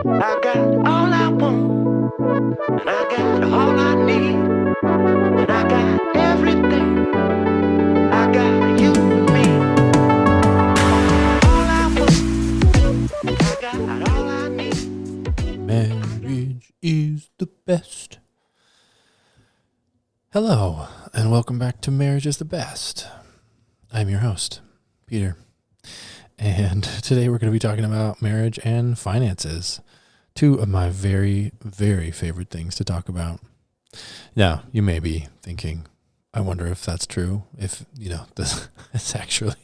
I got all I want, and I got all I need, and I got everything. I got you and me. All I want, I got all I need. Marriage is the best. Hello, and welcome back to Marriage is the Best. I'm your host, Peter. And today we're going to be talking about marriage and finances. Two of my very, very favorite things to talk about. Now, you may be thinking, I wonder if that's true. If, this is actually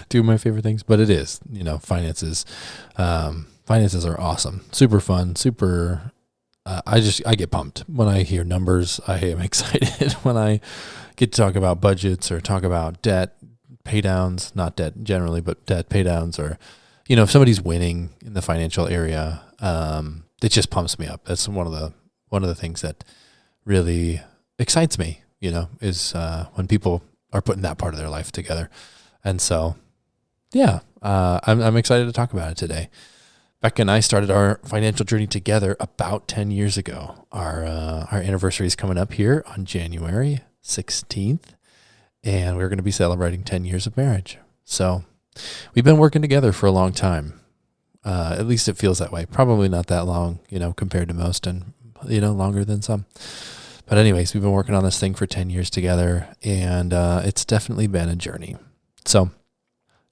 two of my favorite things, but it is, finances. Finances are awesome. Super fun, super, I get pumped when I hear numbers. I am excited when I get to talk about budgets or talk about debt pay downs, not debt generally, but debt pay downs, or, if somebody's winning in the financial area, it just pumps me up. That's one of the things that really excites me, is when people are putting that part of their life together. And so, I'm excited to talk about it today. Becca and I started our financial journey together about 10 years ago. Our anniversary is coming up here on January 16th. And we're going to be celebrating 10 years of marriage. So we've been working together for a long time. At least it feels that way. Probably not that long, compared to most, and, longer than some. But anyways, we've been working on this thing for 10 years together, and it's definitely been a journey. So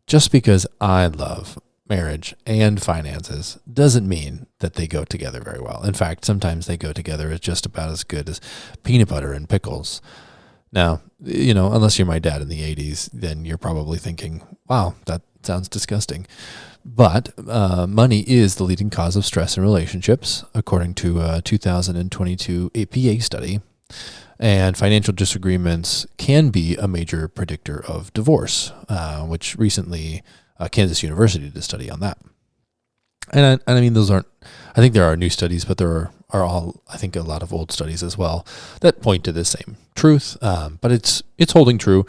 just because I love marriage and finances doesn't mean that they go together very well. In fact, sometimes they go together as just about as good as peanut butter and pickles. Now, unless you're my dad in the 80s, then you're probably thinking, wow, that sounds disgusting. But money is the leading cause of stress in relationships, according to a 2022 APA study. And financial disagreements can be a major predictor of divorce, which recently Kansas University did a study on that. And I mean, I think there are new studies, but there are all, I think, a lot of old studies as well that point to the same truth. But it's holding true,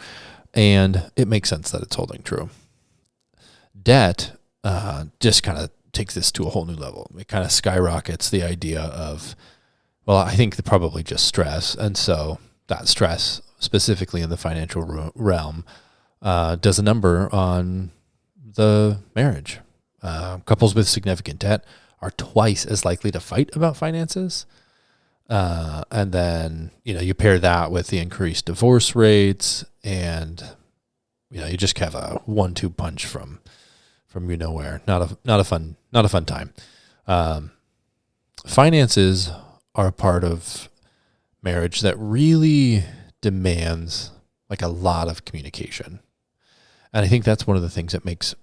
and it makes sense that it's holding true. Debt just kind of takes this to a whole new level. It kind of skyrockets the idea of, well, I think probably just stress. And so that stress, specifically in the financial realm, does a number on the marriage. Couples with significant debt are twice as likely to fight about finances. And then, you pair that with the increased divorce rates, and, you just have a 1-2 punch from nowhere. Not a fun time. Finances are a part of marriage that really demands like a lot of communication. And I think that's one of the things that makes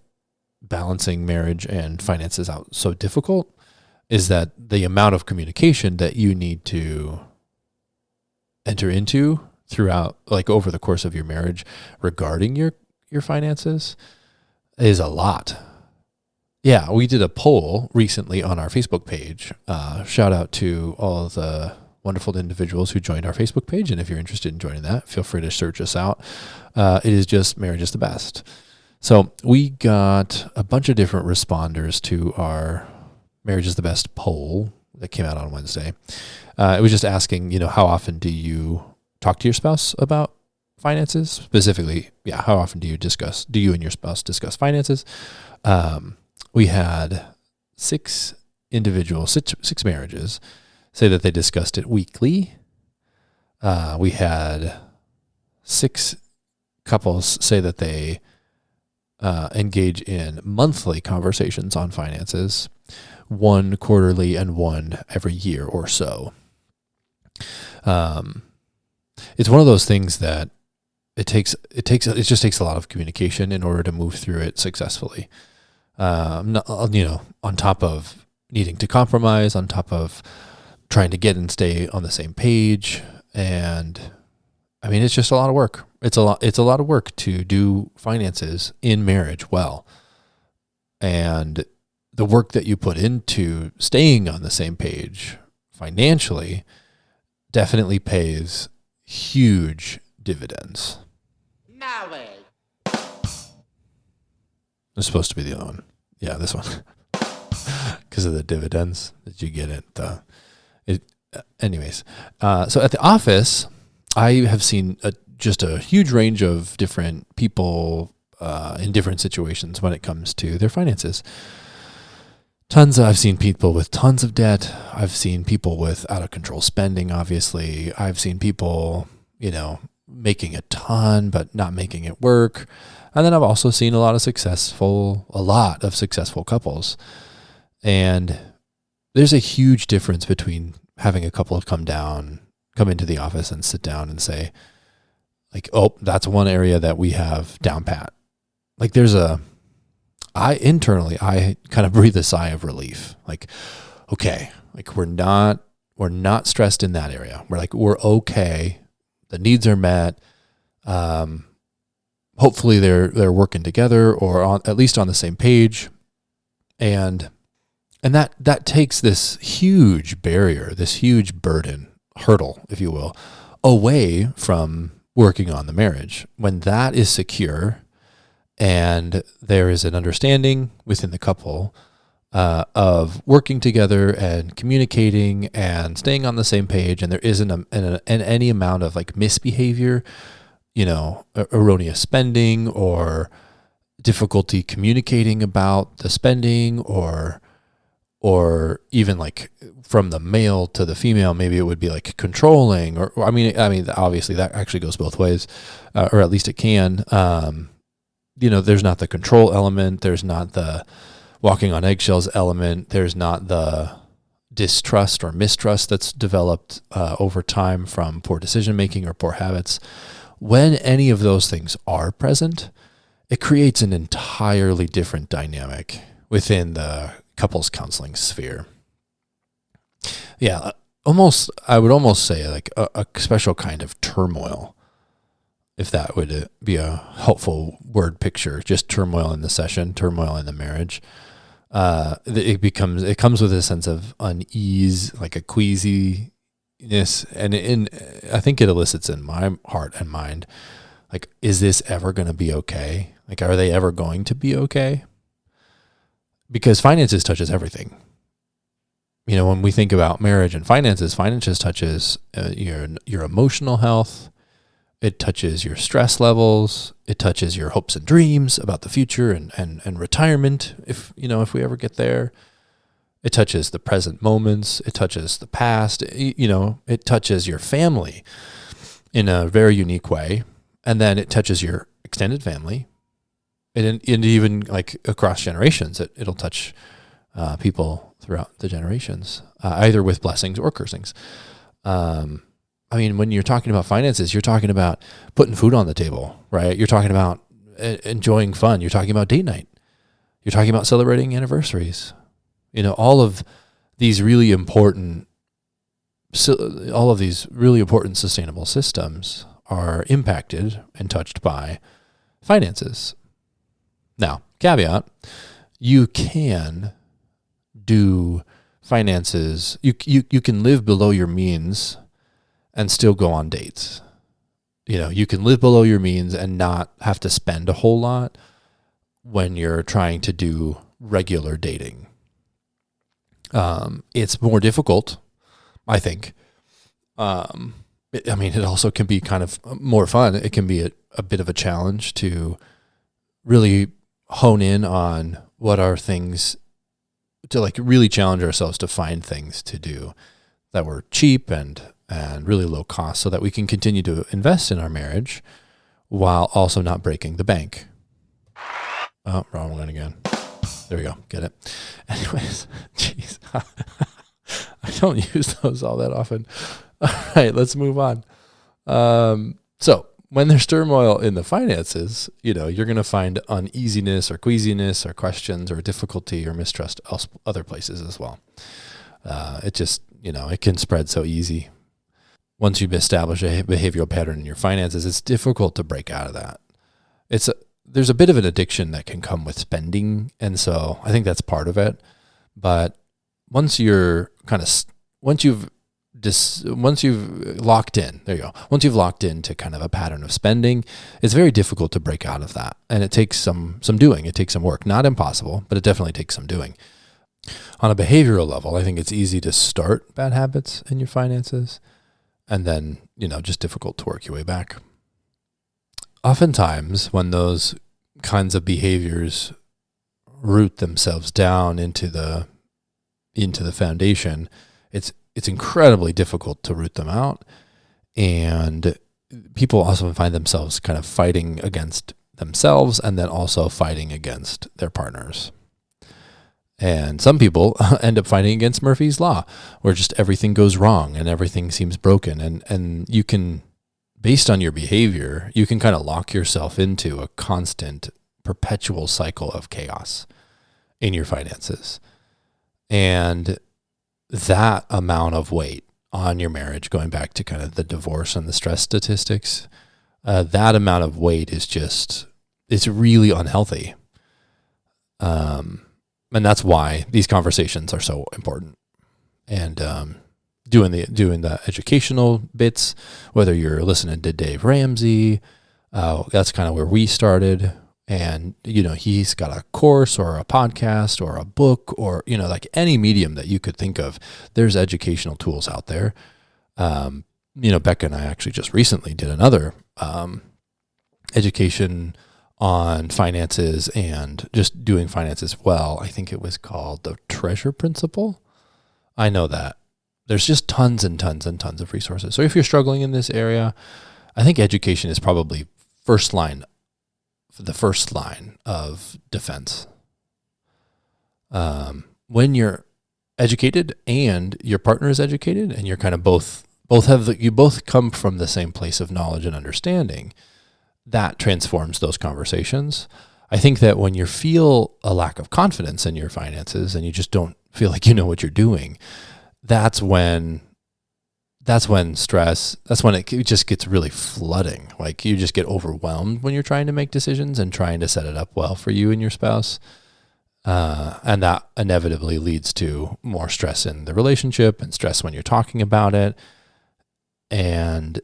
balancing marriage and finances out so difficult, is that the amount of communication that you need to enter into throughout, like over the course of your marriage regarding your finances, is a lot. Yeah, we did a poll recently on our Facebook page. Shout out to all of the wonderful individuals who joined our Facebook page. And if you're interested in joining that, feel free to search us out. It is just Marriage is the Best. So we got a bunch of different responders to our Marriage is the Best poll that came out on Wednesday. It was just asking, how often do you talk to your spouse about finances? Specifically, how often do you and your spouse discuss finances? We had 6 marriages say that they discussed it weekly. We had 6 couples say that they engage in monthly conversations on finances, 1 quarterly and 1 every year or so. It's one of those things that it just takes a lot of communication in order to move through it successfully. On top of needing to compromise, on top of trying to get and stay on the same page. And I mean, it's just a lot of work. It's a lot of work to do finances in marriage well. And the work that you put into staying on the same page financially definitely pays huge dividends. Knowledge. It's supposed to be the other one. Yeah, this one. because of the dividends that you get at the, anyways. So at the office, I have seen just a huge range of different people in different situations when it comes to their finances. I've seen people with tons of debt. I've seen people with out of control spending, obviously. I've seen people, making a ton, but not making it work. And then I've also seen a lot of successful couples. And there's a huge difference between having a couple come into the office and sit down and say, like, oh, that's one area that we have down pat. Like I kind of breathe a sigh of relief. Like, okay, like we're not stressed in that area. We're okay. The needs are met. Hopefully they're working together or at least on the same page. And that takes this huge barrier, this huge hurdle, if you will, away from working on the marriage. When that is secure and there is an understanding within the couple of working together and communicating and staying on the same page, and there isn't any amount of like misbehavior, erroneous spending or difficulty communicating about the spending or even like from the male to the female, maybe it would be like controlling or I mean, obviously that actually goes both ways, or at least it can. There's not the control element. There's not the walking on eggshells element. There's not the distrust or mistrust that's developed over time from poor decision-making or poor habits. When any of those things are present, it creates an entirely different dynamic within the couples counseling sphere. Yeah, I would almost say like a special kind of turmoil, if that would be a helpful word picture, just turmoil in the session, turmoil in the marriage. It comes with a sense of unease, like a queasiness, and I think it elicits in my heart and mind, like, is this ever going to be okay? Like, are they ever going to be okay? Because finances touches everything. When we think about marriage and finances touches your emotional health. It touches your stress levels. It touches your hopes and dreams about the future and retirement, if we ever get there. It touches the present moments. It touches the past. It touches your family in a very unique way. And then it touches your extended family. And even like across generations, it'll touch people throughout the generations, either with blessings or cursings. When you're talking about finances, you're talking about putting food on the table, right? You're talking about enjoying fun. You're talking about date night. You're talking about celebrating anniversaries. All of these really important sustainable systems are impacted and touched by finances. Now, caveat, you can do finances. You can live below your means and still go on dates. You can live below your means and not have to spend a whole lot when you're trying to do regular dating. It's more difficult, I think. It also can be kind of more fun. It can be a bit of a challenge to really hone in on what are things to like really challenge ourselves to find things to do that were cheap and really low cost so that we can continue to invest in our marriage while also not breaking the bank. Oh, wrong one again. There we go. Get it? Anyways, jeez. I don't use those all that often. All right, let's move on. So when there's turmoil in the finances, you're going to find uneasiness or queasiness or questions or difficulty or mistrust other places as well. It just, it can spread so easy. Once you've established a behavioral pattern in your finances, it's difficult to break out of that. There's a bit of an addiction that can come with spending, and so I think that's part of it. But once you've locked in, there you go. Once you've locked into kind of a pattern of spending, it's very difficult to break out of that. And it takes some doing. It takes some work. Not impossible, but it definitely takes some doing. On a behavioral level, I think it's easy to start bad habits in your finances and then, just difficult to work your way back. Oftentimes, when those kinds of behaviors root themselves down into the foundation, it's incredibly difficult to root them out. And people also find themselves kind of fighting against themselves and then also fighting against their partners. And some people end up fighting against Murphy's Law, where just everything goes wrong and everything seems broken. And you can, based on your behavior, you can kind of lock yourself into a constant, perpetual cycle of chaos in your finances. And that amount of weight on your marriage, going back to kind of the divorce and the stress statistics, that amount of weight is it's really unhealthy. And that's why these conversations are so important. And doing the educational bits, whether you're listening to Dave Ramsey, that's kind of where we started. And, he's got a course or a podcast or a book or, like any medium that you could think of. There's educational tools out there. Becca and I actually just recently did another education on finances and just doing finances well. I think it was called the Treasure Principle. I know that there's just tons and tons and tons of resources. So if you're struggling in this area, I think education is probably the first line of defense. When you're educated and your partner is educated and you're kind of you both come from the same place of knowledge and understanding, that transforms those conversations. I think that when you feel a lack of confidence in your finances and you just don't feel like you know what you're doing, that's when it just gets really flooding. Like you just get overwhelmed when you're trying to make decisions and trying to set it up well for you and your spouse. And that inevitably leads to more stress in the relationship and stress when you're talking about it. And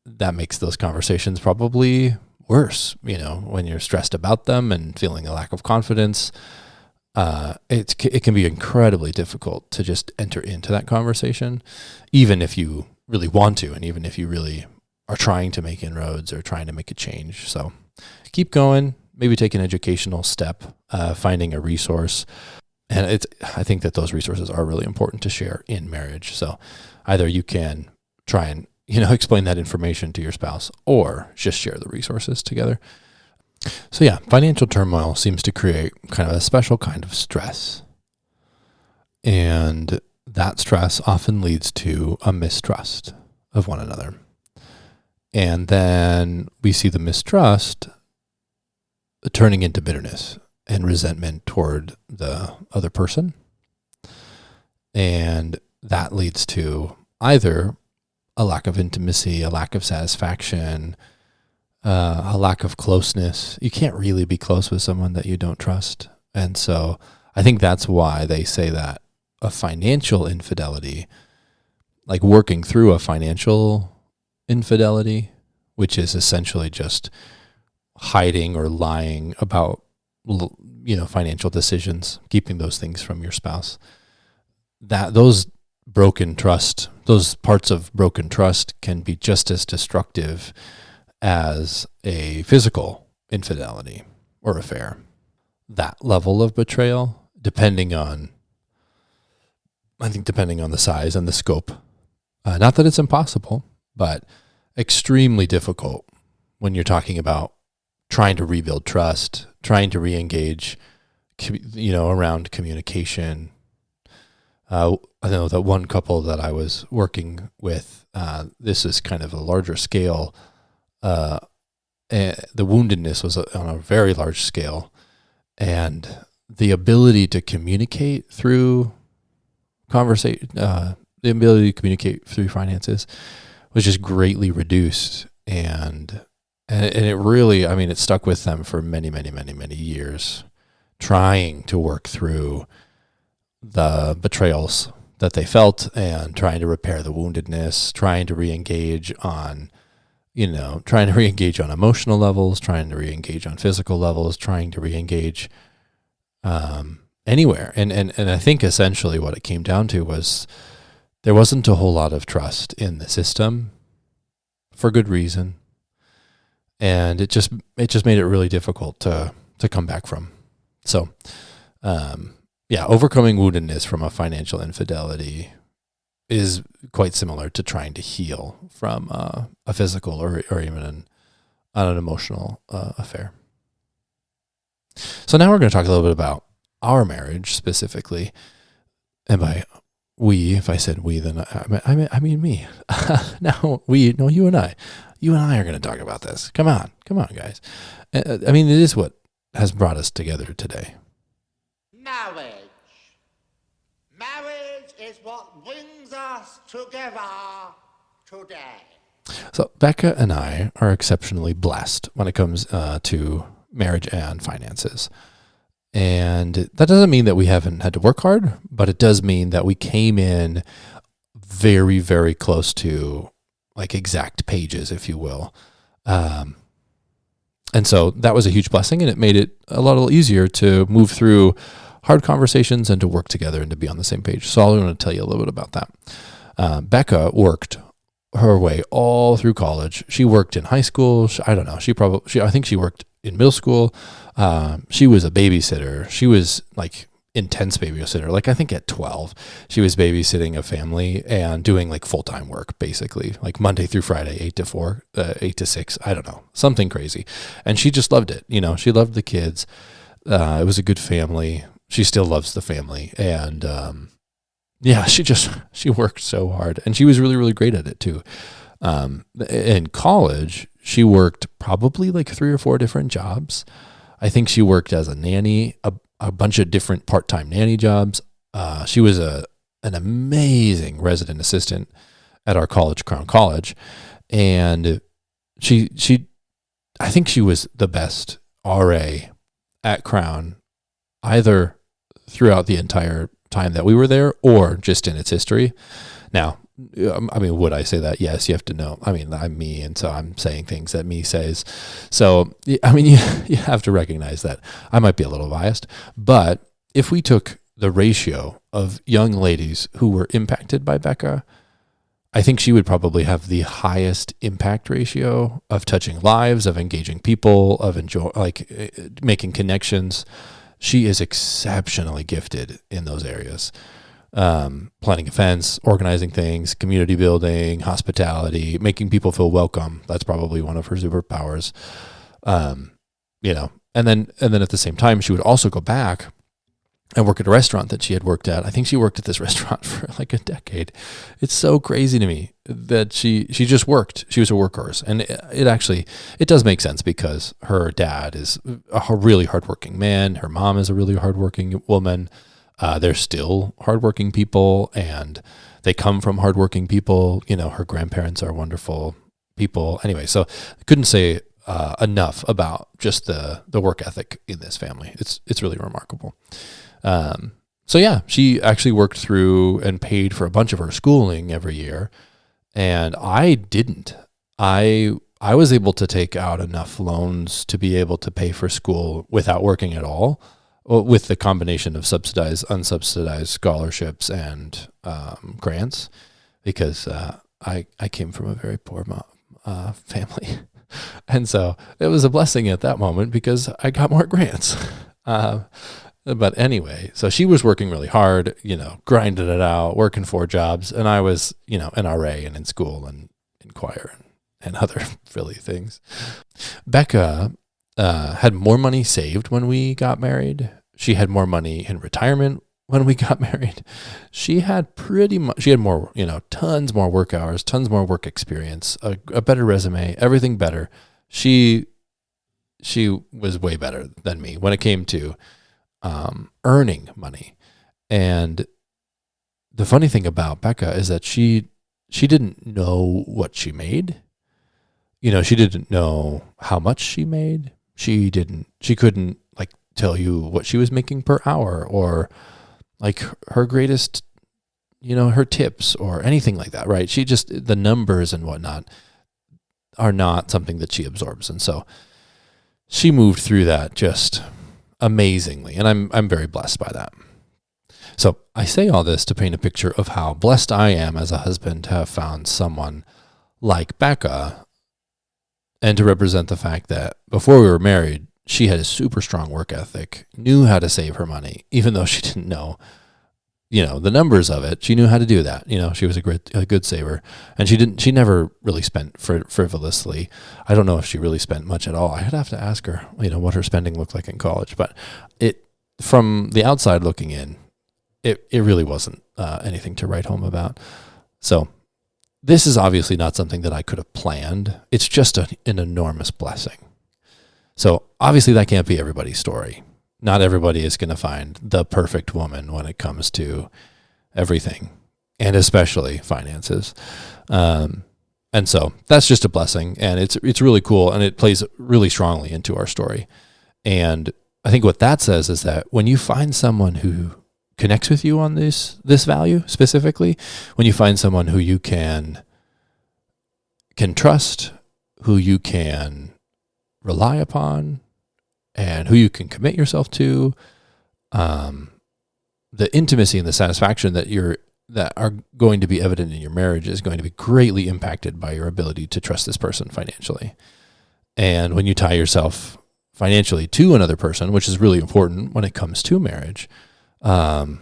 that makes those conversations probably worse, when you're stressed about them and feeling a lack of confidence. It can be incredibly difficult to just enter into that conversation, even if you really want to, and even if you really are trying to make inroads or trying to make a change. So keep going, maybe take an educational step, finding a resource. And I think that those resources are really important to share in marriage. So either you can try and, explain that information to your spouse or just share the resources together. So yeah, financial turmoil seems to create kind of a special kind of stress. And that stress often leads to a mistrust of one another. And then we see the mistrust turning into bitterness and resentment toward the other person. And that leads to either a lack of intimacy, a lack of satisfaction, a lack of closeness. You can't really be close with someone that you don't trust. And so I think that's why they say that a financial infidelity, like working through a financial infidelity, which is essentially just hiding or lying about, financial decisions, keeping those things from your spouse, that those parts of broken trust can be just as destructive as a physical infidelity or affair. That level of betrayal, depending on the size and the scope, not that it's impossible, but extremely difficult when you're talking about trying to rebuild trust, trying to re-engage, around communication. I know that one couple that I was working with, this is kind of a larger scale. And the woundedness was on a very large scale, and the ability to communicate through conversation, the ability to communicate through finances was just greatly reduced. And it really, it stuck with them for many, many, many, many years, trying to work through the betrayals that they felt and trying to repair the woundedness, trying to re-engage on emotional levels, trying to re-engage on physical levels, trying to re-engage anywhere. And I think essentially what it came down to was there wasn't a whole lot of trust in the system for good reason. And it just made it really difficult to come back from. So, overcoming woundedness from a financial infidelity is quite similar to trying to heal from a physical or even an emotional affair. So now we're going to talk a little bit about our marriage specifically. And by we, if I said we, then I mean me. You and I. You and I are going to talk about this. Come on, guys. I mean, it is what has brought us together today. Marriage. Marriage is what brings us together today. So Becca and I are exceptionally blessed when it comes to marriage and finances. And that doesn't mean that we haven't had to work hard, but it does mean that we came in very, very close to like exact pages, if you will. And so that was a huge blessing, and it made it a little easier to move through hard conversations and to work together and to be on the same page. So I want to tell you a little bit about that. Becca worked her way all through college. She worked in high school. I don't know. I think she worked in middle school. She was a babysitter. She was like intense babysitter. Like I think at 12, she was babysitting a family and doing like full-time work, basically like Monday through Friday, 8 to 4, 8 to 6. I don't know, something crazy. And she just loved it. She loved the kids. It was a good family. She still loves the family. And, she worked so hard, and she was really, really great at it too. In college, she worked probably like 3 or 4 different jobs. I think she worked as a nanny, a bunch of different part-time nanny jobs. She was an amazing resident assistant at our college, Crown College. And I think she was the best RA at Crown, either throughout the entire time that we were there or just in its history. Now, I mean, would I say that? Yes, you have to know. I mean, I'm me, and so I'm saying things that me says. So, I mean, you have to recognize that I might be a little biased. But if we took the ratio of young ladies who were impacted by Becca, I think she would probably have the highest impact ratio of touching lives, of engaging people, of making connections. She is exceptionally gifted in those areas. Planning events, organizing things, community building, hospitality, making people feel welcome. That's probably one of her superpowers. And then at the same time, she would also go back and work at a restaurant that she had worked at. I think she worked at this restaurant for like a decade. It's so crazy to me that she just worked. She was a workhorse. And it does make sense because her dad is a really hardworking man. Her mom is a really hardworking woman. They're still hardworking people, and they come from hardworking people. Her grandparents are wonderful people. Anyway, so I couldn't say enough about just the work ethic in this family. It's really remarkable. She actually worked through and paid for a bunch of her schooling every year, and I didn't. I was able to take out enough loans to be able to pay for school without working at all, with the combination of subsidized, unsubsidized scholarships and grants, because I came from a very poor family. And so it was a blessing at that moment because I got more grants. But anyway, so she was working really hard, grinding it out, working 4 jobs. And I was, an RA and in school and in choir and other Philly things. Becca had more money saved when we got married. She had more money in retirement when we got married. She had more, tons more work hours, tons more work experience, a better resume, everything better. She was way better than me when it came to earning money. And the funny thing about Becca is that she didn't know what she made. She didn't know how much she made. She couldn't tell you what she was making per hour, or like her greatest, her tips or anything like that, right? The numbers and whatnot are not something that she absorbs. And so she moved through that just amazingly, and I'm very blessed by that. So I say all this to paint a picture of how blessed I am as a husband to have found someone like Becca, and to represent the fact that before we were married, she had a super strong work ethic, knew how to save her money, even though she didn't know, the numbers of it. She knew how to do that. She was a good saver, and she never really spent frivolously. I don't know if she really spent much at all. I'd have to ask her, what her spending looked like in college, but from the outside looking in, it really wasn't anything to write home about. So this is obviously not something that I could have planned. It's just an enormous blessing. So obviously that can't be everybody's story. Not everybody is going to find the perfect woman when it comes to everything, and especially finances. And so that's just a blessing, and it's really cool, and it plays really strongly into our story. And I think what that says is that when you find someone who connects with you on this value specifically, when you find someone who you can trust, who you can rely upon, and who you can commit yourself to, the intimacy and the satisfaction that are going to be evident in your marriage is going to be greatly impacted by your ability to trust this person financially. And when you tie yourself financially to another person, which is really important when it comes to marriage, then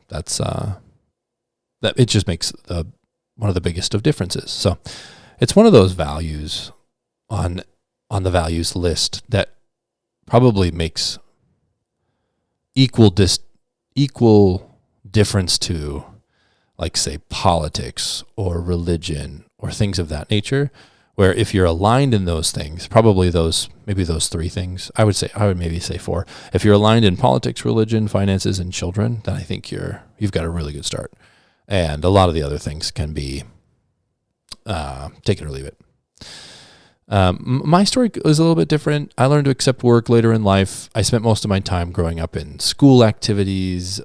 that's that it just makes one of the biggest of differences. So it's one of those values on the values list that probably makes equal difference to, like, say, politics or religion or things of that nature, where if you're aligned in those things, probably those three things, I would maybe say four. If you're aligned in politics, religion, finances, and children, then I think you've got a really good start. And a lot of the other things can be take it or leave it. My story was a little bit different. I learned to accept work later in life. I spent most of my time growing up in school activities,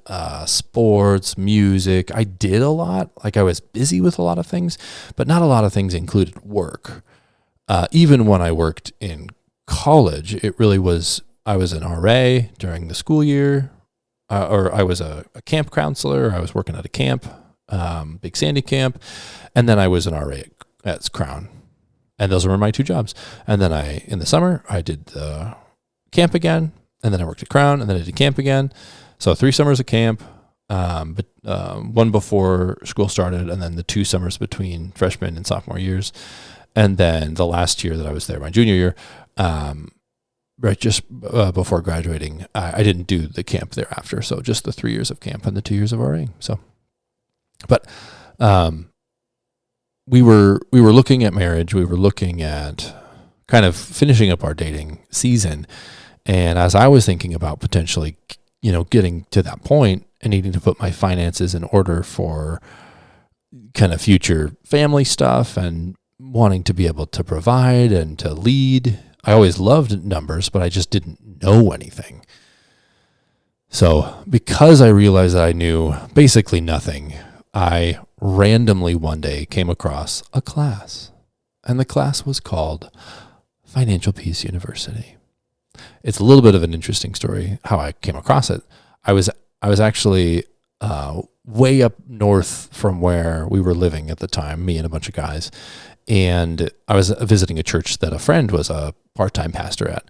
sports, music. I did a lot. Like, I was busy with a lot of things, but not a lot of things included work. Even when I worked in college, it really was, I was an RA during the school year, or I was a camp counselor. I was working at a camp, Big Sandy camp, and then I was an RA at Crown. And those were my two jobs. And then in the summer, I did the camp again, and then I worked at Crown, and then I did camp again. So 3 summers at camp, but one before school started, and then the 2 summers between freshman and sophomore years. And then the last year that I was there, my junior year, right just before graduating, I didn't do the camp thereafter. So just the 3 years of camp and the 2 years of RA. So, but we were looking at marriage. We were looking at kind of finishing up our dating season. And as I was thinking about potentially, getting to that point and needing to put my finances in order for kind of future family stuff and wanting to be able to provide and to lead, I always loved numbers, but I just didn't know anything. So because I realized that I knew basically nothing, I randomly one day came across a class, and the class was called Financial Peace University. It's a little bit of an interesting story how I came across it. I was actually way up north from where we were living at the time, me and a bunch of guys, and I was visiting a church that a friend was a part-time pastor at,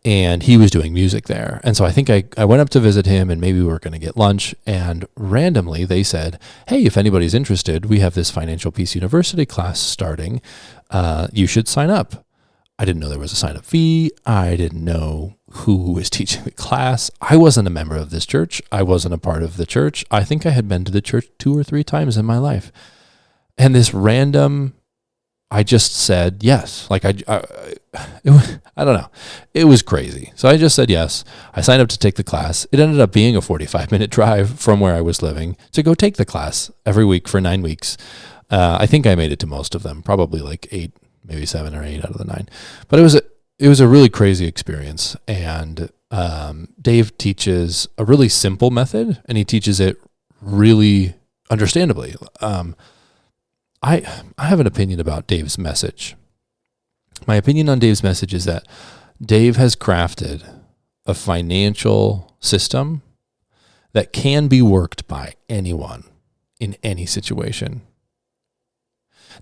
and he was doing music there. And so I think I went up to visit him, and maybe we were going to get lunch, and randomly they said, hey, if anybody's interested, we have this Financial Peace University class starting. You should sign up. I didn't know there was a sign-up fee. I didn't know who was teaching the class. I wasn't a member of this church. I wasn't a part of the church. I think I had been to the church 2 or 3 times in my life. And this random, I just said yes. Like I don't know. It was crazy. So I just said yes. I signed up to take the class. It ended up being a 45-minute drive from where I was living to go take the class every week for 9 weeks. I think I made it to most of them, probably like 8, maybe 7 or 8 out of the 9. But it was a really crazy experience. And Dave teaches a really simple method, and he teaches it really understandably. I have an opinion about Dave's message. My opinion on Dave's message is that Dave has crafted a financial system that can be worked by anyone in any situation.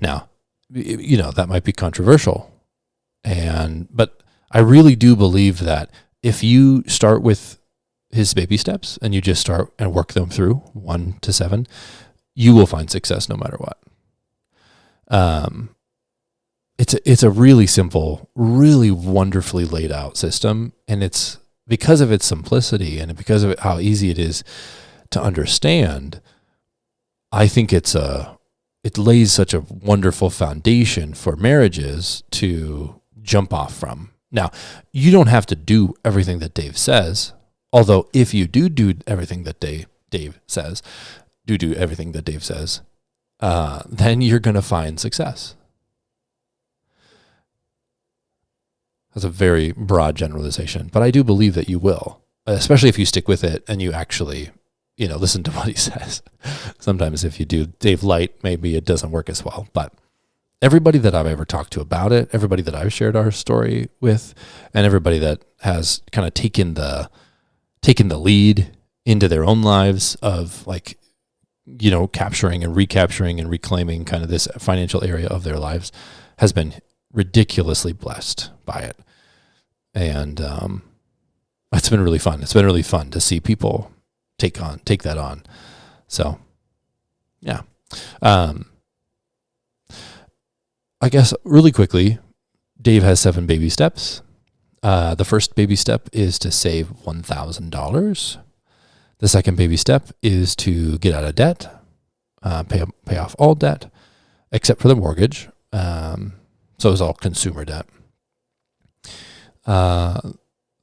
Now, that might be controversial, but I really do believe that if you start with his baby steps and you just start and work them through 1 to 7, you will find success no matter what. It's a really simple, really wonderfully laid out system, and it's because of its simplicity and because of how easy it is to understand. I think it lays such a wonderful foundation for marriages to jump off from. Now, you don't have to do everything that Dave says, although if you do everything that Dave says, then you're going to find success. That's a very broad generalization, but I do believe that you will, especially if you stick with it and you actually, listen to what he says. Sometimes if you do Dave Light, maybe it doesn't work as well, but everybody that I've ever talked to about it, everybody that I've shared our story with, and everybody that has kind of taken the lead into their own lives of capturing and recapturing and reclaiming kind of this financial area of their lives has been ridiculously blessed by it. And it's been really fun. It's been really fun to see people take that on. So, yeah. I guess really quickly, Dave has 7 baby steps. The first baby step is to save $1,000. The second baby step is to get out of debt, pay off all debt, except for the mortgage. So it's all consumer debt.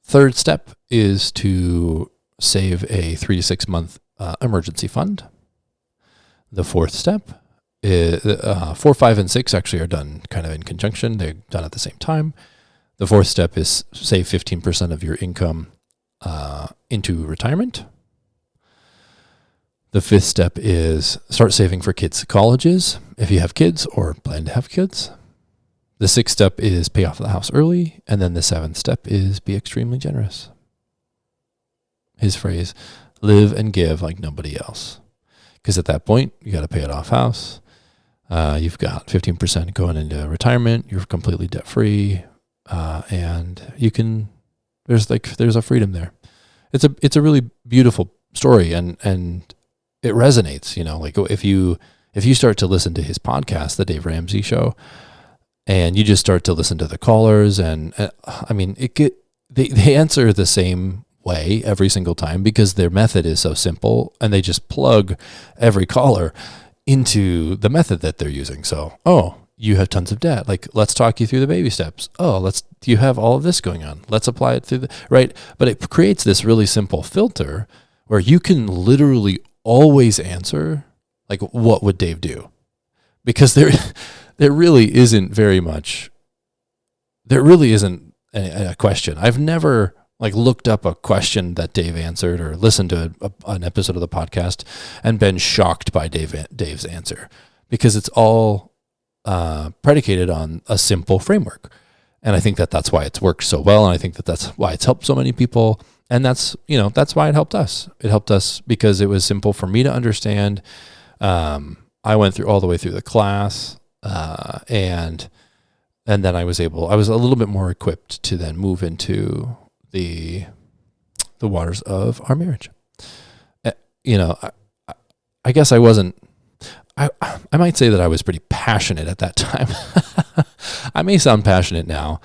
Third step is to save a 3 to 6 month emergency fund. The fourth step is 4, 5, and 6 actually are done kind of in conjunction. They're done at the same time. The fourth step is save 15% of your income into retirement. The fifth step is start saving for kids' colleges if you have kids or plan to have kids. The sixth step is pay off the house early. And then the seventh step is be extremely generous. His phrase, live and give like nobody else. Because at that point, you got to pay it off house. You've got 15% going into retirement. You're completely debt free. And you can, there's a freedom there. It's a really beautiful story and it resonates, if you start to listen to his podcast, the Dave Ramsey Show, and you just start to listen to the callers and they answer the same way every single time because their method is so simple and they just plug every caller into the method that they're using. So, you have tons of debt. Let's talk you through the baby steps. You have all of this going on. Let's apply it through right. But it creates this really simple filter where you can literally always answer, what would Dave do? Because there really isn't a question. I've never looked up a question that Dave answered or listened to an episode of the podcast and been shocked by Dave's answer because it's all predicated on a simple framework. And I think that that's why it's worked so well. And I think that that's why it's helped so many people. And that's why it helped us. It helped us because it was simple for me to understand. I went all the way through the class, and then I was a little bit more equipped to then move into the waters of our marriage. I guess I wasn't, I might say that I was pretty passionate at that time. I may sound passionate now.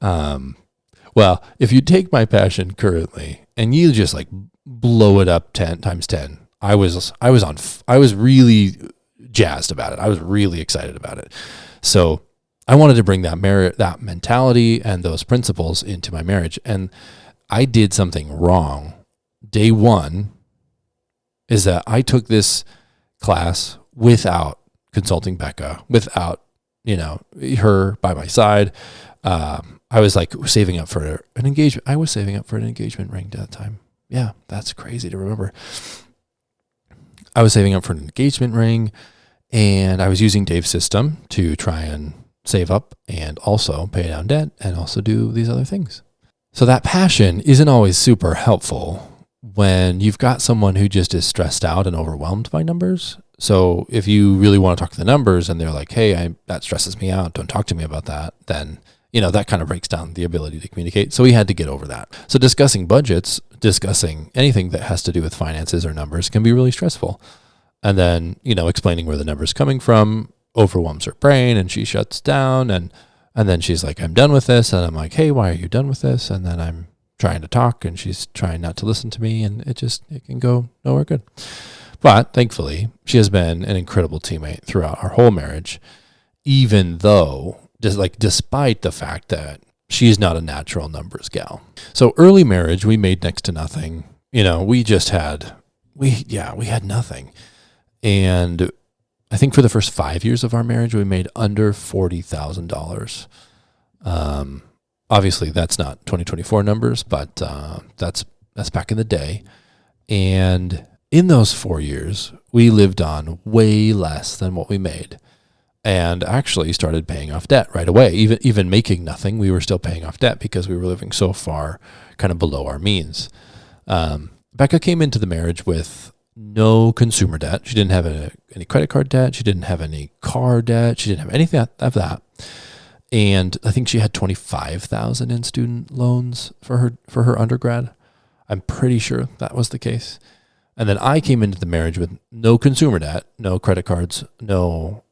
Well, if you take my passion currently and you just blow it up 10 times 10, I was really jazzed about it. I was really excited about it. So I wanted to bring that mentality and those principles into my marriage. And I did something wrong. Day one is that I took this class without consulting Becca, without, her by my side. I was saving up for an engagement. I was saving up for an engagement ring at that time. Yeah, that's crazy to remember. I was saving up for an engagement ring and I was using Dave's system to try and save up and also pay down debt and also do these other things. So that passion isn't always super helpful when you've got someone who just is stressed out and overwhelmed by numbers. So if you really want to talk to the numbers and they're like, hey, that stresses me out, don't talk to me about that, then, that kind of breaks down the ability to communicate. So we had to get over that. So discussing budgets, discussing anything that has to do with finances or numbers can be really stressful. And then, explaining where the number's coming from overwhelms her brain and she shuts down. And then she's like, I'm done with this. And I'm like, hey, why are you done with this? And then I'm trying to talk and she's trying not to listen to me, and it can go nowhere good. But thankfully, she has been an incredible teammate throughout our whole marriage, even though, despite the fact that she's not a natural numbers gal. So early marriage, we made next to nothing. We had nothing. And I think for the first 5 years of our marriage, we made under $40,000. Obviously, that's not 2024 numbers, but that's back in the day. And in those 4 years, we lived on way less than what we made, and actually started paying off debt right away. Even making nothing, we were still paying off debt because we were living so far kind of below our means. Becca came into the marriage with no consumer debt. She didn't have any credit card debt. She didn't have any car debt. She didn't have anything of that. And I think she had $25,000 in student loans for her undergrad. I'm pretty sure that was the case. And then I came into the marriage with no consumer debt, no credit cards, no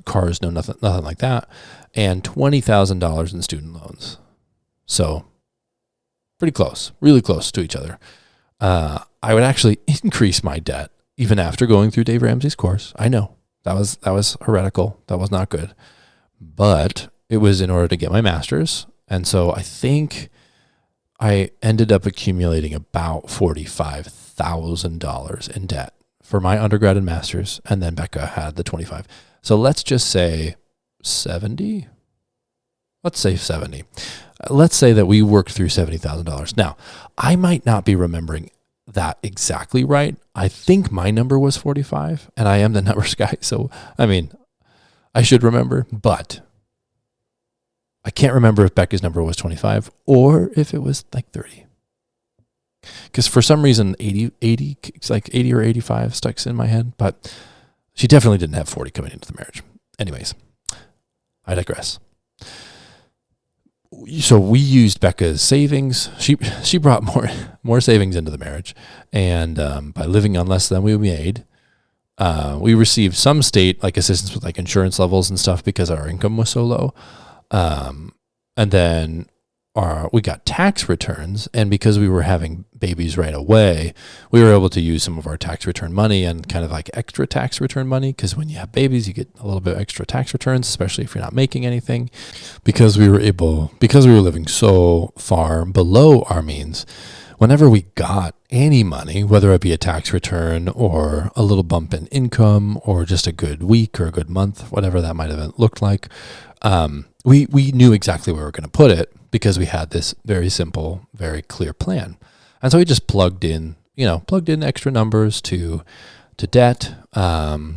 cars, no nothing like that, and $20,000 in student loans. So pretty close, really close to each other. I would actually increase my debt even after going through Dave Ramsey's course. I know that was heretical. That was not good, but it was in order to get my master's. And so I think I ended up accumulating about $45,000 in debt for my undergrad and master's, and then Becca had the 25. So let's just say 70. Let's say 70. Let's say that we worked through $70,000. Now, I might not be remembering that exactly right. I think my number was 45, and I am the numbers guy. So, I should remember, but I can't remember if Becca's number was 25 or if it was like 30. Because for some reason, 80, it's like 80 or 85 stuck in my head, but she definitely didn't have 40 coming into the marriage. Anyways, I digress. So we used Becca's savings. She brought more savings into the marriage, and by living on less than we made, we received some state assistance with insurance levels and stuff because our income was so low. And then we got tax returns, and because we were having babies right away, we were able to use some of our tax return money and kind of extra tax return money, because when you have babies, you get a little bit extra tax returns, especially if you're not making anything. Because we were living so far below our means, whenever we got any money, whether it be a tax return or a little bump in income or just a good week or a good month, whatever that might have looked like, we knew exactly where we were going to put it because we had this very simple, very clear plan. And so we just plugged in extra numbers to debt.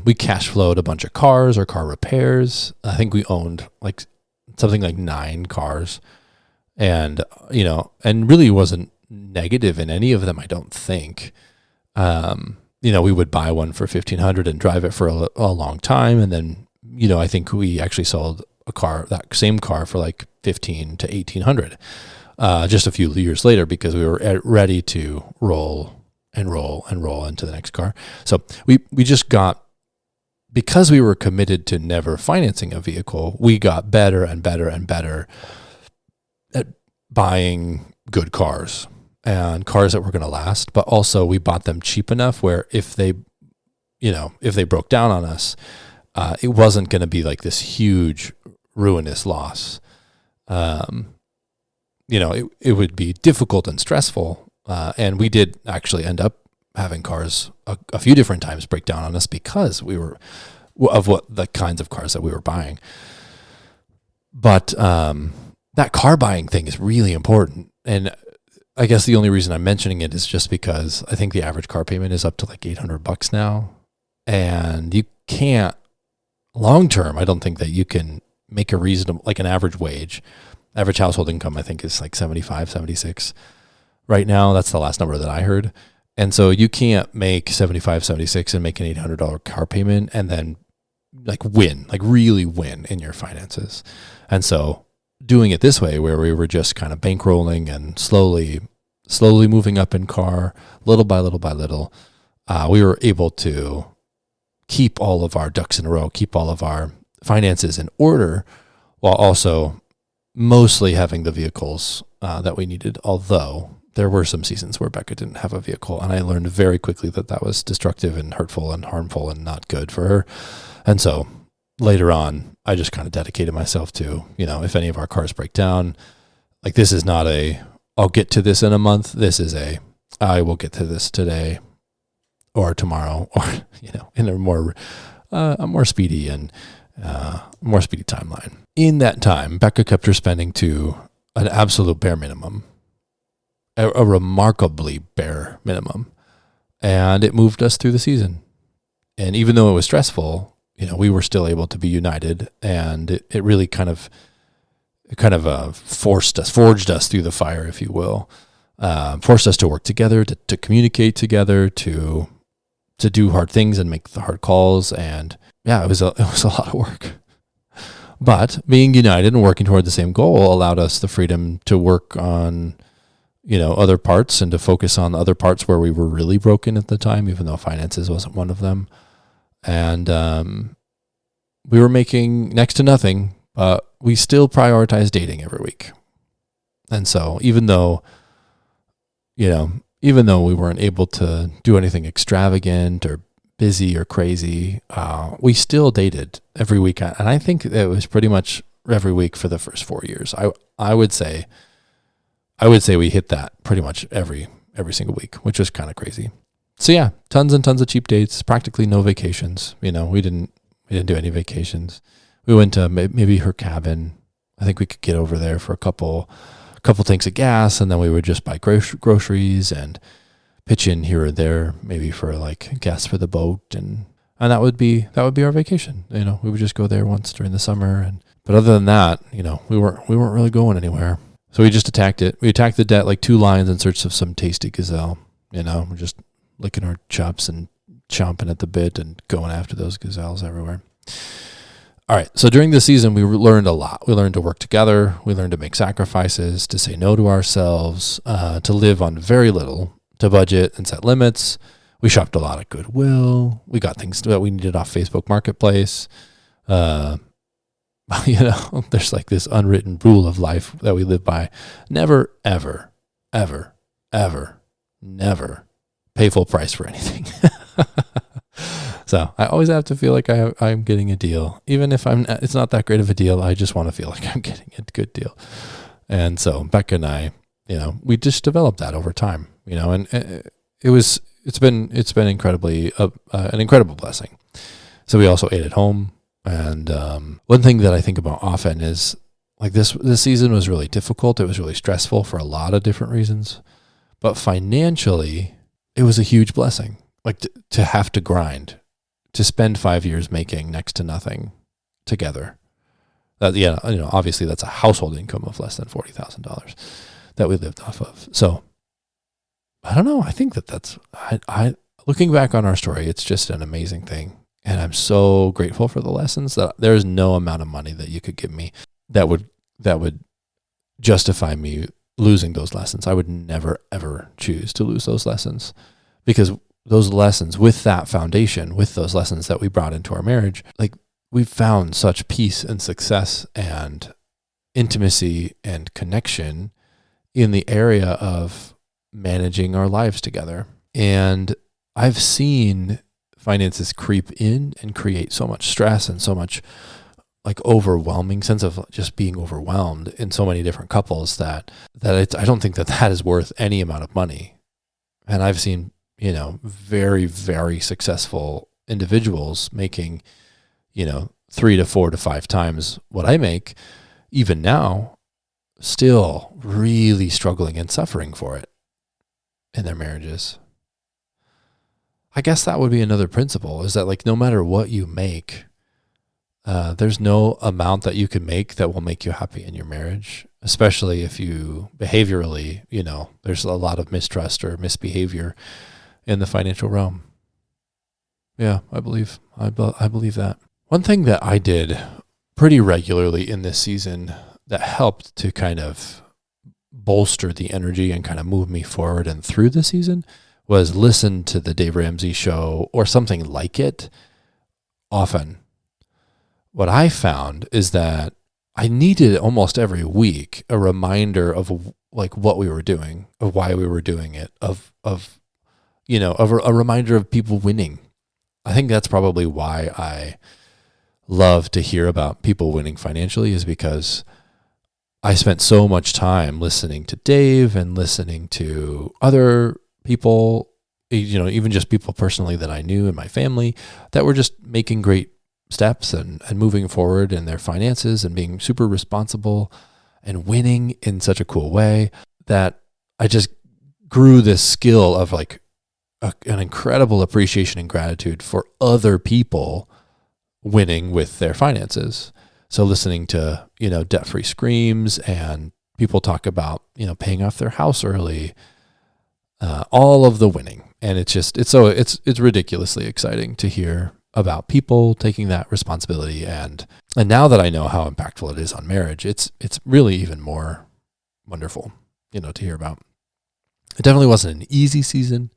We cash flowed a bunch of cars or car repairs. I think we owned something like 9 cars, and really wasn't negative in any of them, I don't think. We would buy one for $1,500 and drive it for a long time. And then, I think we actually sold that same car for $1,500 to $1,800 just a few years later, because we were ready to roll into the next car. So we just got, because we were committed to never financing a vehicle, we got better and better and better at buying good cars and cars that were going to last. But also we bought them cheap enough where if they broke down on us, it wasn't going to be this huge ruinous loss. It would be difficult and stressful. And we did actually end up having cars a few different times break down on us because of the kinds of cars that we were buying. But that car buying thing is really important. And I guess the only reason I'm mentioning it is just because I think the average car payment is up to $800 now. And you can't, long term, I don't think that you can make a reasonable, an average wage, Average household income, I think, is like 75, 76 right now. That's the last number that I heard. And so you can't make 75, 76 and make an $800 car payment and then like really win in your finances. And so doing it this way, where we were just kind of bankrolling and slowly moving up in car, little by little, we were able to keep all of our ducks in a row, keep all of our finances in order, while also mostly having the vehicles that we needed. Although there were some seasons where Becca didn't have a vehicle, and I learned very quickly that was destructive and hurtful and harmful and not good for her. And so later on, I just kind of dedicated myself to, if any of our cars break down, like this is not I'll get to this in a month. This is I will get to this today or tomorrow, or, in a more speedy and more speedy timeline. In that time, Becca kept her spending to an absolute bare minimum, a remarkably bare minimum. And it moved us through the season. And even though it was stressful, we were still able to be united, and it really kind of forged us through the fire, if you will, forced us to work together, to communicate together, to do hard things and make the hard calls. And yeah, it was a lot of work, but being united and working toward the same goal allowed us the freedom to work on, other parts and to focus on other parts where we were really broken at the time, even though finances wasn't one of them. And, we were making next to nothing, but we still prioritized dating every week. And so even though we weren't able to do anything extravagant or busy or crazy, we still dated every week. And I think it was pretty much every week for the first 4 years. I would say we hit that pretty much every single week, which was kind of crazy. So yeah, tons and tons of cheap dates, practically no vacations. We didn't do any vacations. We went to maybe her cabin. I think we could get over there for a couple tanks of gas, and then we would just buy groceries and pitch in here or there, maybe for like gas for the boat, and that would be our vacation. We would just go there once during the summer, but other than that, we weren't really going anywhere. So we just attacked it. We attacked the debt like two lions in search of some tasty gazelle. We're just licking our chops and chomping at the bit and going after those gazelles everywhere. All right. So during the season, we learned a lot. We learned to work together. We learned to make sacrifices, to say no to ourselves, to live on very little, to budget and set limits. We shopped a lot at Goodwill. We got things that we needed off Facebook Marketplace. There's like this unwritten rule of life that we live by. Never, ever, ever, ever, never pay full price for anything. So I always have to feel like I'm getting a deal. Even if it's not that great of a deal, I just want to feel like I'm getting a good deal. And so Becca and I, we just developed that over time, and it's been incredibly, an incredible blessing. So we also ate at home. And one thing that I think about often is like this season was really difficult. It was really stressful for a lot of different reasons, but financially it was a huge blessing. Like to have to grind, to spend 5 years making next to nothing together. Obviously that's a household income of less than $40,000 that we lived off of. So I don't know. I think that's looking back on our story, it's just an amazing thing. And I'm so grateful for the lessons that there's no amount of money that you could give me that would justify me losing those lessons. I would never, ever choose to lose those lessons, because those lessons, with that foundation, with those lessons that we brought into our marriage, like we've found such peace and success and intimacy and connection in the area of managing our lives together. And I've seen finances creep in and create so much stress and so much like overwhelming sense of just being overwhelmed in so many different couples that I don't think that is worth any amount of money. And I've seen, very, very successful individuals making, 3 to 4 to 5 times what I make, even now, still really struggling and suffering for it in their marriages. I guess that would be another principle, is that like no matter what you make, there's no amount that you can make that will make you happy in your marriage. especially if you behaviorally, there's a lot of mistrust or misbehavior in the financial realm. Yeah, I believe that. One thing that I did pretty regularly in this season that helped to kind of bolster the energy and kind of move me forward and through the season was listen to the Dave Ramsey Show or something like it often. What I found is that I needed almost every week a reminder of like what we were doing, of why we were doing it, of a reminder of people winning. I think that's probably why I love to hear about people winning financially, is because I spent so much time listening to Dave and listening to other people, even just people personally that I knew in my family that were just making great steps and moving forward in their finances and being super responsible and winning in such a cool way that I just grew this skill of like an incredible appreciation and gratitude for other people winning with their finances. So listening to, debt-free screams and people talk about, paying off their house early, all of the winning. And it's ridiculously exciting to hear about people taking that responsibility. And now that I know how impactful it is on marriage, it's really even more wonderful, to hear about. It definitely wasn't an easy season,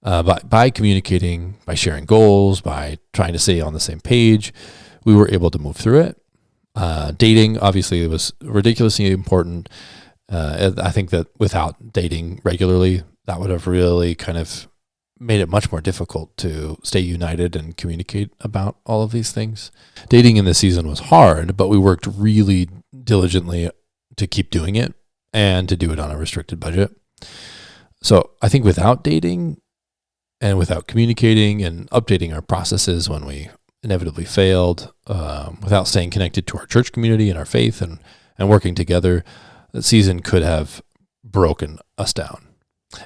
but by communicating, by sharing goals, by trying to stay on the same page, we were able to move through it. Dating, obviously, was ridiculously important. I think that without dating regularly, that would have really kind of made it much more difficult to stay united and communicate about all of these things. Dating in this season was hard, but we worked really diligently to keep doing it and to do it on a restricted budget. So I think without dating and without communicating and updating our processes when we inevitably failed, without staying connected to our church community and our faith and working together, that season could have broken us down.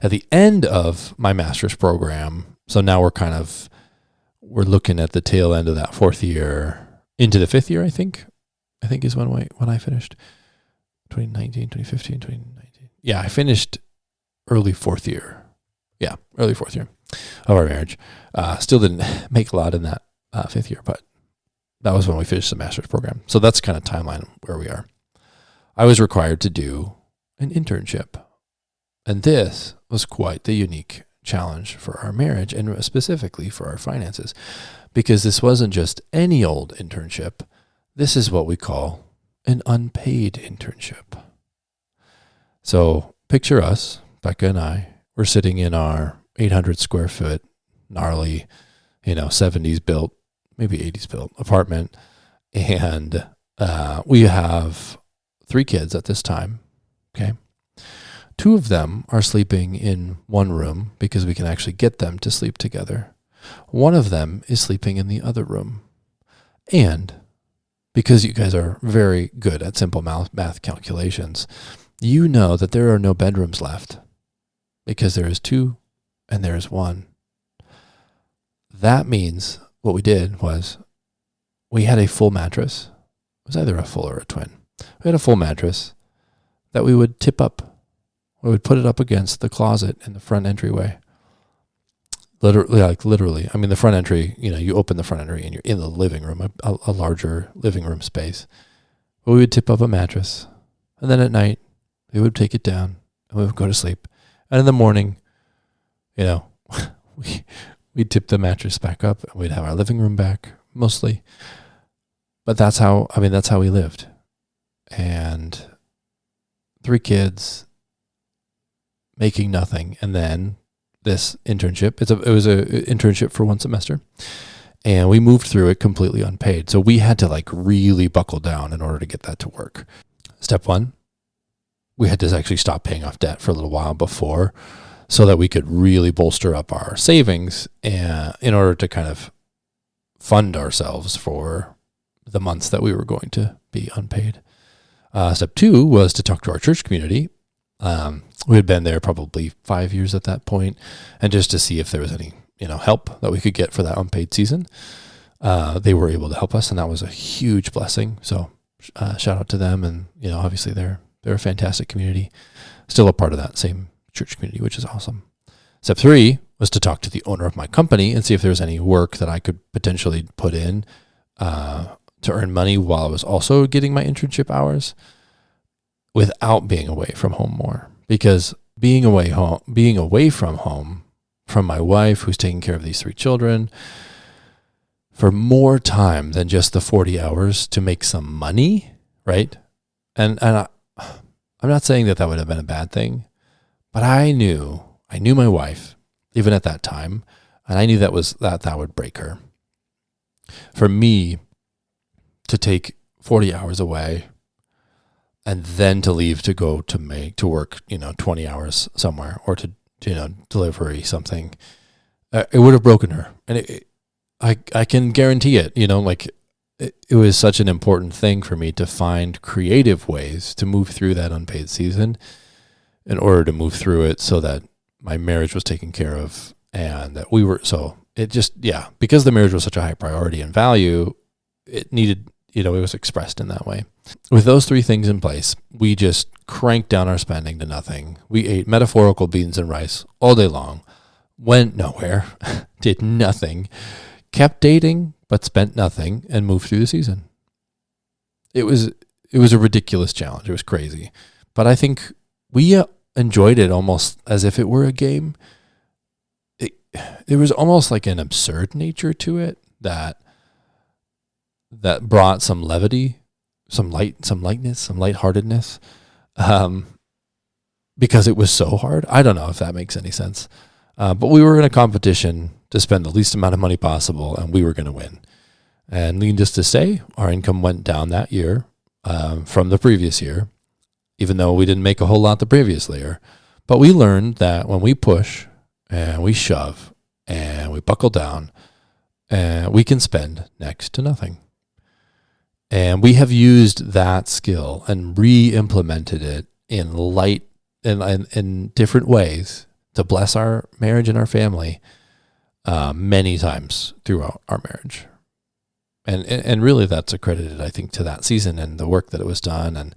At the end of my master's program, so now we're looking at the tail end of that fourth year into the fifth year, I think is when I finished 2019, 2015, 2019. Yeah, I finished early fourth year. Yeah, early fourth year of our marriage. Still didn't make a lot in that fifth year, but that was when we finished the master's program. So that's kind of timeline where we are. I was required to do an internship. And this was quite the unique challenge for our marriage and specifically for our finances, because this wasn't just any old internship. This is what we call an unpaid internship. So picture us, Becca and I, we're sitting in our 800 square foot, gnarly, 70s built, maybe 80s built apartment. And we have 3 kids at this time. Okay. 2 of them are sleeping in one room because we can actually get them to sleep together. 1 of them is sleeping in the other room. And because you guys are very good at simple math calculations, you know that there are no bedrooms left because there is 2 and there is 1. That means what we did was we had a full mattress. It was either a full or a twin. We had a full mattress that we would tip up. We would put it up against the closet in the front entryway. Literally. I mean, the front entry, you open the front entry and you're in the living room, a larger living room space. But we would tip up a mattress. And then at night, we would take it down and we would go to sleep. And in the morning, we'd tip the mattress back up and we'd have our living room back, mostly. But that's how we lived. And 3 kids, making nothing. And then this internship, it was an internship for 1 semester, and we moved through it completely unpaid. So we had to really buckle down in order to get that to work. Step 1, we had to actually stop paying off debt for a little while before so that we could really bolster up our savings in order to kind of fund ourselves for the months that we were going to be unpaid. Step 2 was to talk to our church community. We had been there probably 5 years at that point, and just to see if there was any, help that we could get for that unpaid season. They were able to help us, and that was a huge blessing. So, shout out to them, and obviously they're They're a fantastic community. Still a part of that same church community, which is awesome. Step 3 was to talk to the owner of my company and see if there was any work that I could potentially put in to earn money while I was also getting my internship hours without being away from home more. Because being away from home, from my wife who's taking care of these 3 children, for more time than just the 40 hours to make some money, right? And I'm not saying that would have been a bad thing, but I knew my wife, even at that time, and I knew that would break her. For me to take 40 hours away and then to leave to go to work, 20 hours somewhere or to, delivery something, it would have broken her. And I can guarantee it, it was such an important thing for me to find creative ways to move through that unpaid season in order to move through it so that my marriage was taken care of and that because the marriage was such a high priority and value, it needed, it was expressed in that way. With those 3 things in place, we just cranked down our spending to nothing. We ate metaphorical beans and rice all day long, went nowhere, did nothing, kept dating, but spent nothing, and moved through the season. It was a ridiculous challenge. It was crazy. But I think we enjoyed it almost as if it were a game. There was almost like an absurd nature to it that brought some levity, some lightness, some lightheartedness, because it was so hard. I don't know if that makes any sense. But we were in a competition to spend the least amount of money possible, and we were going to win. And needless to say, our income went down that year from the previous year, even though we didn't make a whole lot the previous year. But we learned that when we push and we shove and we buckle down, we can spend next to nothing. And we have used that skill and re-implemented it in different ways to bless our marriage and our family many times throughout our marriage. And really that's accredited, I think, to that season and the work that it was done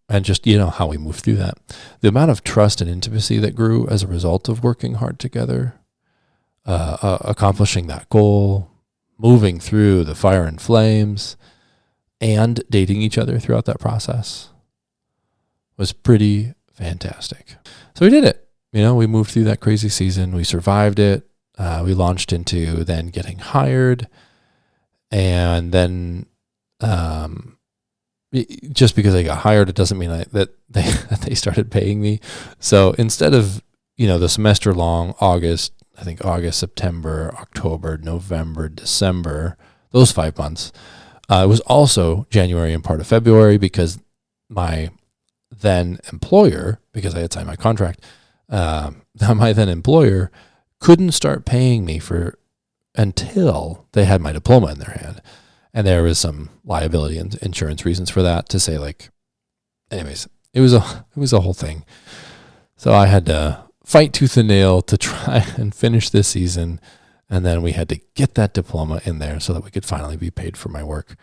and just, how we moved through that. The amount of trust and intimacy that grew as a result of working hard together, accomplishing that goal, moving through the fire and flames, and dating each other throughout that process was pretty fantastic. So we did it. We moved through that crazy season. We survived it. We launched into then getting hired. And then just because I got hired, it doesn't mean that they started paying me. So instead of, the semester long August, September, October, November, December, those 5 months, it was also January and part of February because my then employer, because I had signed my contract, my then employer couldn't start paying me until they had my diploma in their hand. And there was some liability and insurance reasons for that to say anyways, it was a whole thing. So I had to fight tooth and nail to try and finish this season. And then we had to get that diploma in there so that we could finally be paid for my work.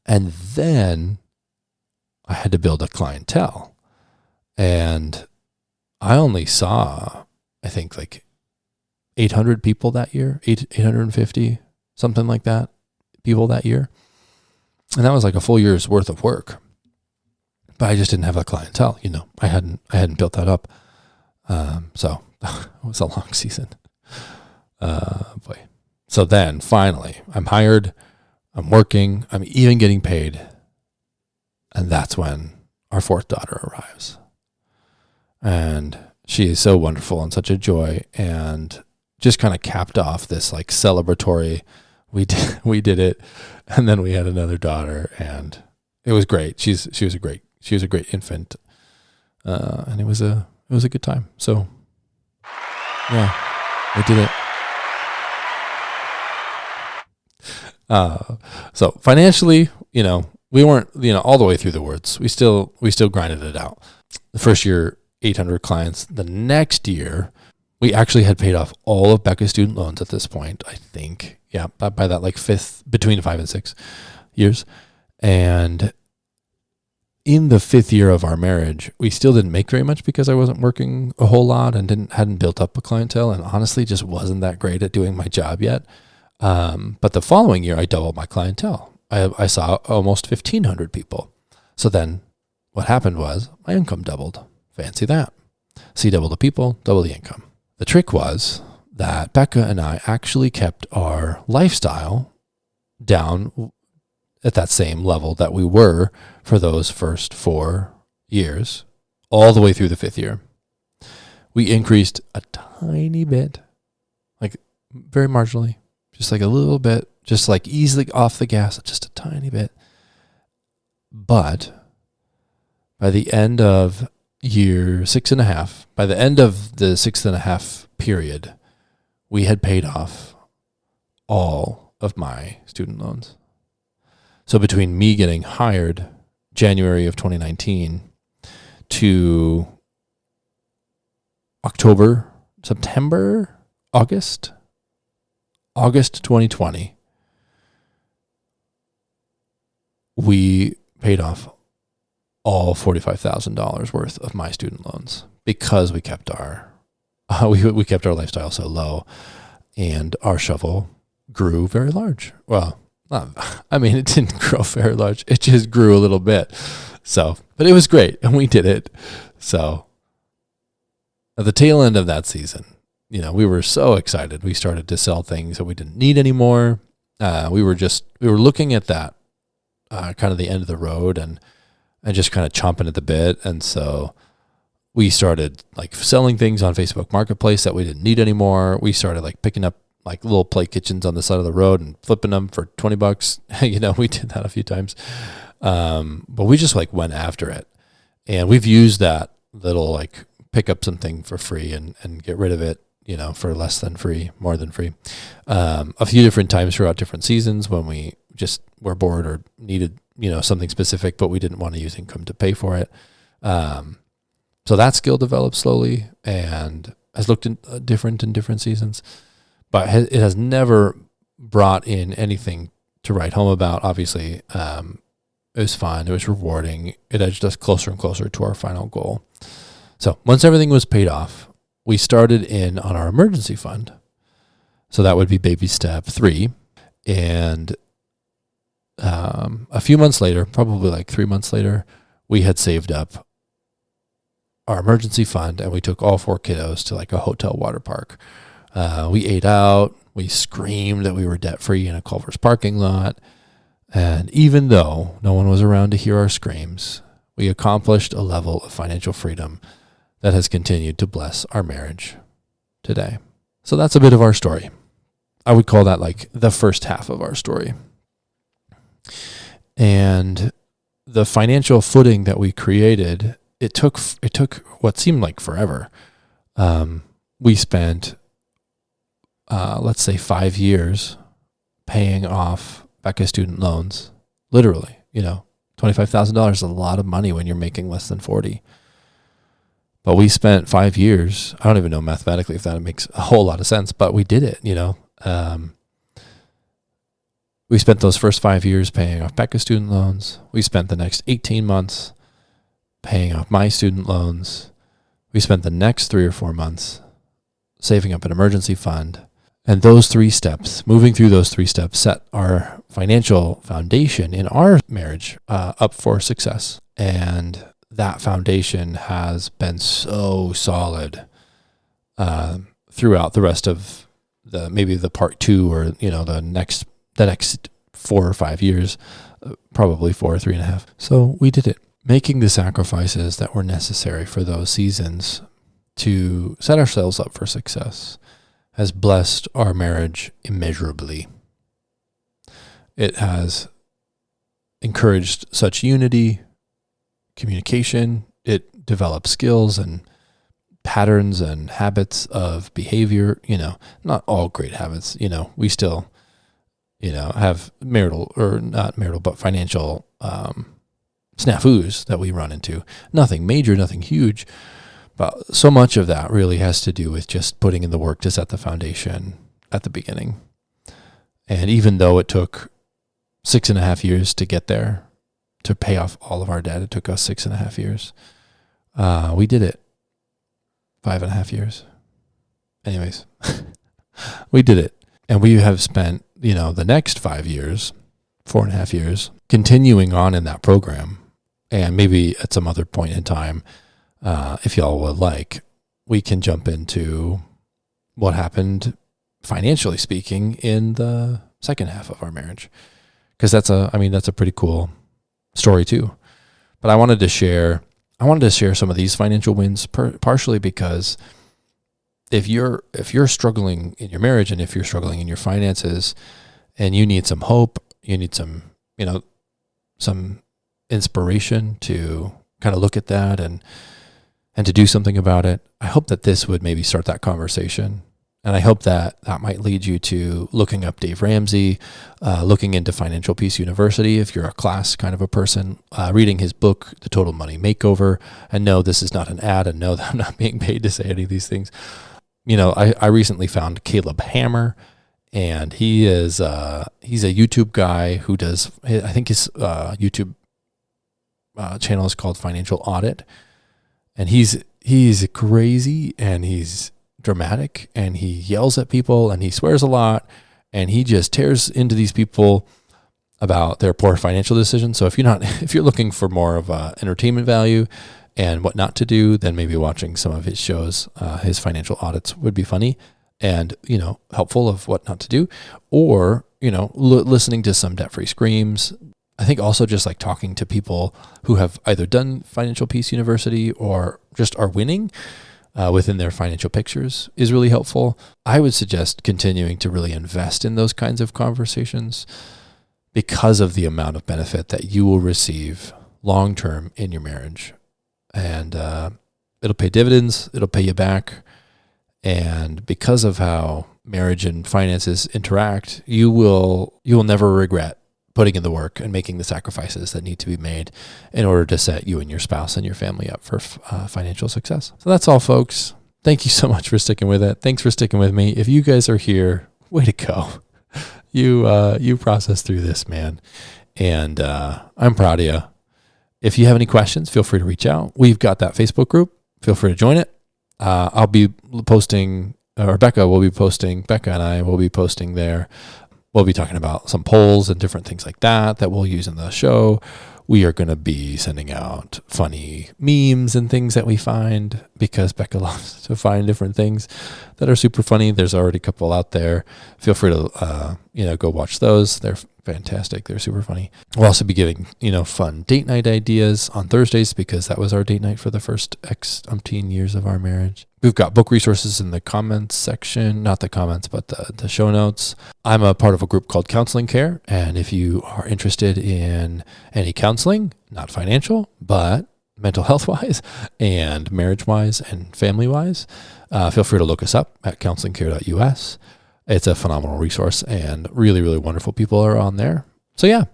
And then I had to build a clientele. And I only saw, 800 people that year, 850, something like that, people that year. And that was like a full year's worth of work. But I just didn't have a clientele, I hadn't built that up. So it was a long season. Boy. So then finally I'm hired, I'm working, I'm even getting paid. And that's when our 4th daughter arrives. And she is so wonderful and such a joy, and just kind of capped off this celebratory, we did it. And then we had another daughter, and it was great. She was a great infant. And it was a good time. So yeah, we did it. So financially, we weren't, all the way through the woods. We still grinded it out. The first year, 800 clients. The next year, we actually had paid off all of Becca's student loans at this point, I think. Yeah, by that between 5 and 6 years. And in the 5th year of our marriage, we still didn't make very much because I wasn't working a whole lot and hadn't built up a clientele, and honestly just wasn't that great at doing my job yet. But the following year, I doubled my clientele. I saw almost 1,500 people. So then what happened was my income doubled. Fancy that. See, double the people, double the income. The trick was that Becca and I actually kept our lifestyle down at that same level that we were for those first 4 years, all the way through the 5th year. We increased a tiny bit, like very marginally, just like a little bit, just like easily off the gas, just a tiny bit. But by the end of year 6.5, by the end of the 6.5 period, we had paid off all of my student loans. So between me getting hired January of 2019 to August 2020, we paid off all $45,000 worth of my student loans because we kept our we kept our lifestyle so low, and our shovel grew very large. Well, it didn't grow very large. It just grew a little bit. So, but it was great, and we did it. So at the tail end of that season, we were so excited. We started to sell things that we didn't need anymore. We were looking at that kind of the end of the road and just kind of chomping at the bit. And so we started like selling things on Facebook Marketplace that we didn't need anymore. We started like picking up like little play kitchens on the side of the road and flipping them for $20. We did that a few times. But we just like went after it, and we've used that little like pick up something for free and get rid of it, for less than free, more than free. A few different times throughout different seasons when we just were bored or needed, something specific, but we didn't want to use income to pay for it. So that skill developed slowly and has looked different in different seasons, but it has never brought in anything to write home about. Obviously, it was fun. It was rewarding. It edged us closer and closer to our final goal. So once everything was paid off, we started in on our emergency fund. So that would be baby step 3. And a few months later, probably like 3 months later, we had saved up our emergency fund, and we took all 4 kiddos to like a hotel water park. We ate out. We screamed that we were debt-free in a Culver's parking lot. And even though no one was around to hear our screams, we accomplished a level of financial freedom that has continued to bless our marriage today. So that's a bit of our story. I would call that like the first half of our story. And the financial footing that we created, it took what seemed like forever. We spent, let's say 5 years paying off Becca's student loans. Literally, $25,000 is a lot of money when you're making less than 40. But we spent 5 years. I don't even know mathematically if that makes a whole lot of sense, but we did it, We spent those first 5 years paying off Becca's student loans. We spent the next 18 months paying off my student loans. We spent the next 3 or 4 months saving up an emergency fund. And those 3 steps, moving through those 3 steps, set our financial foundation in our marriage up for success. And that foundation has been so solid throughout the rest of maybe the part 2 or the next 4 or 5 years, probably 4 or 3.5. So we did it, making the sacrifices that were necessary for those seasons to set ourselves up for success has blessed our marriage immeasurably. It has encouraged such unity, communication. It develops skills and patterns and habits of behavior, not all great habits. We still, have financial snafus that we run into. Nothing major, nothing huge. But so much of that really has to do with just putting in the work to set the foundation at the beginning. And even though it took 6.5 years to get there, to pay off all of our debt. It took us 6.5 years. We did it 5.5 years. Anyways, we did it. And we have spent, the next 5 years, 4.5 years, continuing on in that program. And maybe at some other point in time, if y'all would like, we can jump into what happened, financially speaking, in the second half of our marriage. Because that's a pretty cool story too. But I wanted to share some of these financial wins, partially because if you're struggling in your marriage and if you're struggling in your finances and you need some hope, you need some inspiration to kind of look at that and to do something about it, I hope that this would maybe start that conversation. And I hope that might lead you to looking up Dave Ramsey, looking into Financial Peace University if you're a class kind of a person, reading his book, The Total Money Makeover. And no, this is not an ad, and no, that I'm not being paid to say any of these things. I recently found Caleb Hammer, and he's a YouTube guy who does, I think his YouTube channel is called Financial Audit. And he's crazy, and he's dramatic, and he yells at people, and he swears a lot, and he just tears into these people about their poor financial decisions. So if you're looking for more of entertainment value and what not to do, then maybe watching some of his shows, his financial audits would be funny and, helpful of what not to do, or, listening to some debt-free screams. I think also just like talking to people who have either done Financial Peace University or just are winning within their financial pictures is really helpful. I would suggest continuing to really invest in those kinds of conversations because of the amount of benefit that you will receive long-term in your marriage. And it'll pay dividends, it'll pay you back. And because of how marriage and finances interact, you will never regret putting in the work and making the sacrifices that need to be made in order to set you and your spouse and your family up for financial success. So that's all, folks. Thank you so much for sticking with it. Thanks for sticking with me. If you guys are here, way to go. You processed through this, man. And I'm proud of you. If you have any questions, feel free to reach out. We've got that Facebook group. Feel free to join it. I'll be posting, or Becca and I will be posting there. We'll be talking about some polls and different things like that we'll use in the show. We are going to be sending out funny memes and things that we find, because Becca loves to find different things that are super funny. There's already a couple out there. Feel free to, go watch those. They're fantastic. They're super funny. We'll also be giving, fun date night ideas on Thursdays, because that was our date night for the first umpteen years of our marriage. We've got book resources in the comments section, not the comments, but the show notes. I'm a part of a group called Counseling Care. And if you are interested in any counseling, not financial, but mental health wise and marriage wise and family wise, feel free to look us up at counselingcare.us. It's a phenomenal resource, and really, really wonderful people are on there. So yeah,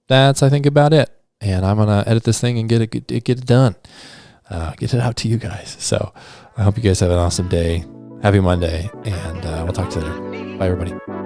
that's, I think, about it. And I'm going to edit this thing and get it done. Get it out to you guys. So I hope you guys have an awesome day. Happy Monday, and we'll talk to you later. Bye, everybody.